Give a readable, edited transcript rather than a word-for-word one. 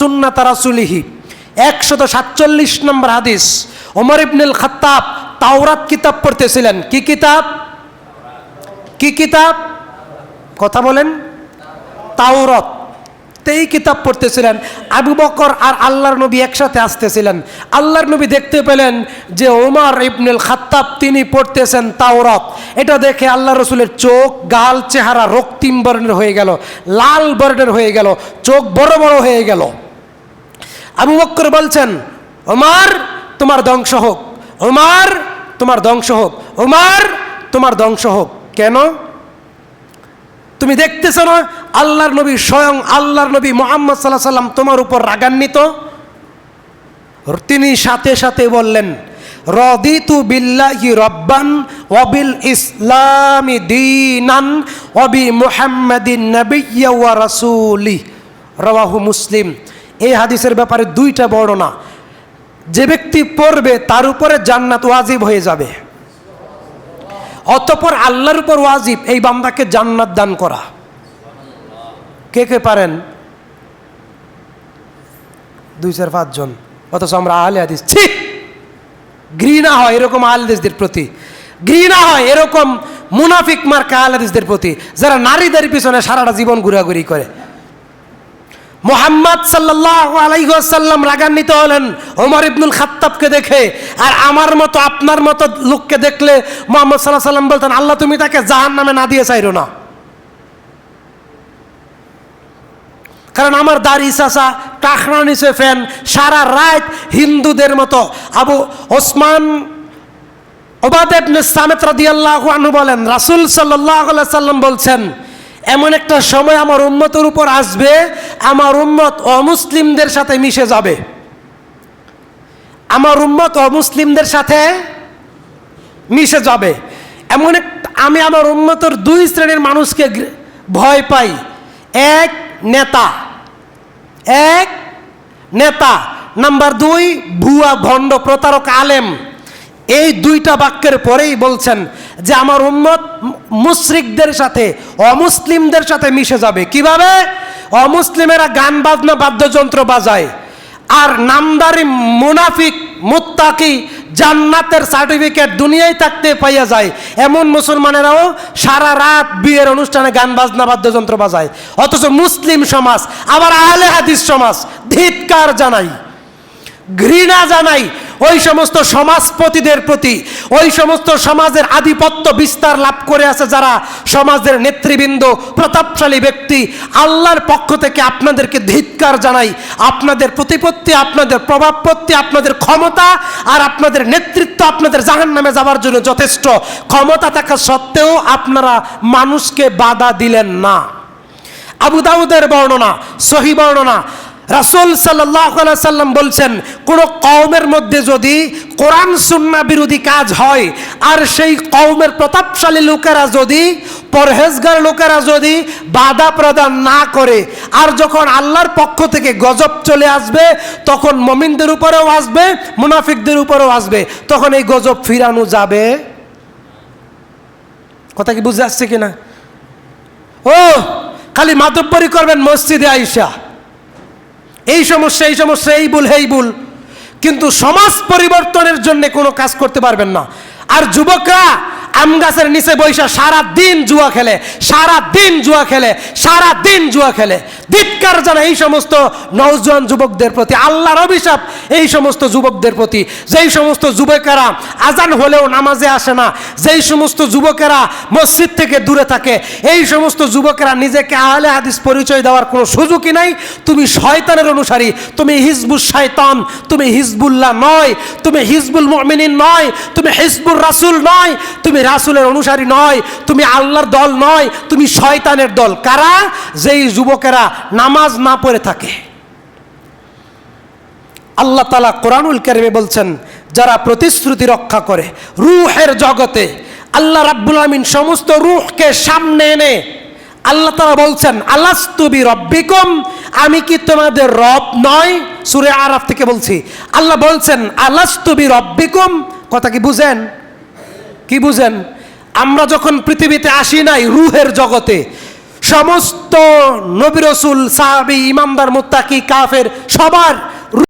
সুন্নাত রাসূলিহি 147 নম্বর হাদিস। ওমর ইবনুল খাত্তাব তাওরাত কিতাব পড়তেছিলেন। কি কিতাব? কি কিতাব? কথা বলেন। তাওরাত। এই কিতাব পড়তেছিলেন। আবু বকর আর আল্লাহর নবী একসাথে আসতেছিলেন। আল্লাহর নবী দেখতে পেলেন যে ওমর ইবনুল খাত্তাব তিনি পড়তেছেন তাওরাত। এটা দেখে আল্লাহ রসুলের চোখ, গাল, চেহারা রক্তিম বর্ণের হয়ে গেল, লাল বর্ণের হয়ে গেল, চোখ বড় বড় হয়ে গেল। আবু বকর বলছেন, ওমর তোমার ধ্বংস হোক, ওমর তোমার ধ্বংস হোক, ওমর তোমার ধ্বংস হোক। কেন? তুমি দেখতেছো না আল্লাহর নবী, স্বয়ং আল্লাহর নবী মুহাম্মদ সাল্লাল্লাহু আলাইহি ওয়াসাল্লাম তোমার উপর রাগান্বিত। তিনি সাথে সাথে বললেন, রাদিতু বিল্লাহি রাব্বান ওয়া বিল ইসলামি দীনান ওয়া বি মুহাম্মাদিন নাবিয়্যা ওয়া রাসূলি। রাওয়াহু মুসলিম। এই হাদিসের ব্যাপারে দুইটা বর্ণনা। যে ব্যক্তি পড়বে তার উপরে জান্নাত ওয়াজিব হয়ে যাবে, অতঃপর আল্লাহর উপর ওয়াজিব এই বান্দাকে জান্নাত দান করা। কে কে পারেন? 2-4-5 জন। অথচ আমরা আহলে হাদিস, ছি, ঘৃণা হয় এরকম আহলে হাদিসদের প্রতি, ঘৃণা হয় এরকম মুনাফিক মার্কা আহলে হাদিসদের প্রতি যারা নারীদের পিছনে সারাটা জীবন ঘোরাঘুরি করে। মুহাম্মদ সাল্লাল্লাহু আলাইহি ওয়াসাল্লাম রাগান্বিত হলেন ওমর ইবনুল খাত্তাবকে দেখে। আর আমার মতো আপনার মতো লোককে দেখলে মুহাম্মদ সাল্লাল্লাহু আলাইহি ওয়াসাল্লাম বলতেন, আল্লাহ তুমি তাকে জাহান্নামে না দিয়ে চাইরো না। কারণ আমার দাড়ি চাচা, টাকরা নিচে ফ্যান, সারা রাত হিন্দুদের মতো। আবু ওসমান উবাদা ইবনে সামিত রাদিয়াল্লাহু আনহু বলেন, রাসূল সাল্লাল্লাহু আলাইহি ওয়াসাল্লাম বলছেন, এমন একটা সময় আমার উম্মতের উপর আসবে, আমার উম্মত অমুসলিমদের সাথে মিশে যাবে। আমার উম্মত অমুসলিমদের সাথে মিশে যাবে। এমন আমি আমার উম্মতের 2 শ্রেণীর মানুষকে ভয় পাই। এক নেতা, নাম্বার 2 ভুয়া ভণ্ড প্রতারক আলেম। এই 2টা বাক্যের পরেই বলছেন যে আমার উম্মত মুশরিকদের সাথে, অমুসলিমদের সাথে মিশে যাবে। কিভাবে? অমুসলিমেরা গান বাজনা বাদ্যযন্ত্র বাজায়, আর নামদারি মুনাফিক মুত্তাকি জান্নাতের সার্টিফিকেট দুনিয়ায় থাকতে পাইয়া যায় এমন মুসলমানেরাও সারা রাত বিয়ের অনুষ্ঠানে গান বাজনা বাদ্যযন্ত্র বাজায়। অথচ মুসলিম সমাজ, আবার আহলে হাদিস সমাজ, ধিক্কার জানাই, ঘৃণা জানাই ওই সমস্ত সমাজপতিদের প্রতি, ওই সমস্ত সমাজের আধিপত্য বিস্তার লাভ করে আছে যারা সমাজের নেতৃবৃন্দ, প্রতাপশালী ব্যক্তি। আল্লাহর পক্ষ থেকে আপনাদেরকে ধিক্কার জানাই। আপনাদের প্রতিপত্তি, আপনাদের প্রভাবপত্তি, আপনাদের ক্ষমতা আর আপনাদের নেতৃত্ব আপনাদের জাহান্নামে যাওয়ার জন্য যথেষ্ট। ক্ষমতা থাকা সত্ত্বেও আপনারা মানুষকে বাধা দিলেন না। আবু দাউদের বর্ণনা, সহিহ বর্ণনা, রাসূল সাল্লাল্লাহু আলাইহি ওয়াসাল্লাম বলছেন, কোন কওমের মধ্যে যদি কোরআন সুন্নাহ বিরোধী কাজ হয় আর সেই কওমের প্রতাপশালী লোকেরা যদি, পরহেজগার লোকেরা যদি বাধা প্রদান না করে, আর যখন আল্লাহর পক্ষ থেকে গজব চলে আসবে তখন মুমিনদের উপরেও আসবে, মুনাফিকদের উপরেও আসবে, তখন এই গজব ফিরানো যাবে। কথা কি বুঝে আসছে কিনা? ও খালি মাতব্বরি করবেন মসজিদে আইসা, এই সমস্যা, এই সমস্যা, এই ভুল, এই ভুল, কিন্তু সমাজ পরিবর্তনের জন্য কোনো কাজ করতে পারবেন না। আর যুবকরা আম গাছের নিচে বৈশা সারা দিন জুয়া খেলে, সারা দিন জুয়া খেলে, সারা দিন জুয়া খেলে। ধিক্কার জানাই এই সমস্ত নওজোয়ান যুবকদের প্রতি, আল্লাহর অভিশাপ এই সমস্ত যুবকদের প্রতি। যেই সমস্ত যুবকেরা আজান হলেও নামাজে আসে না, যেই সমস্ত যুবকেরা মসজিদ থেকে দূরে থাকে, এই সমস্ত যুবকেরা নিজেকে আহলে হাদিস পরিচয় দেওয়ার কোনো সুযোগই নাই। তুমি শয়তানের অনুসারী, তুমি হিজবুল শয়তান, তুমি হিজবুল্লাহ নয়, তুমি হিজবুল মুমিনিন নয়, তুমি হিজবুর রাসূল নয়, তুমি রাসূলের অনুসারী নয়, তুমি আল্লাহর দল নয়, তুমি শয়তানের দল। কারা? যেই যুবকেরা নামাজ না পড়ে থাকে। আল্লাহ তাআলা কোরআনুল কারীমে বলছেন, যারা প্রতিশ্রুতি রক্ষা করে রূহের জগতে, আল্লাহ রাব্বুল আমিন সমস্ত রূহকে সামনে এনে আল্লাহ তাআলা বলছেন, আলাস্তু বিরব্বিকুম, আমি কি তোমাদের রব নয়? সূরা আরাফ থেকে বলছি। আল্লাহ বলছেন আলাস্তু বিরব্বিকুম। কথা কি বুঝেন? কি বুঝেন? আমরা যখন পৃথিবীতে আসি নাই রূহের জগতে, সমস্ত নবী রাসূল সাহাবী ইমানদার মুত্তাকি কাফের সবার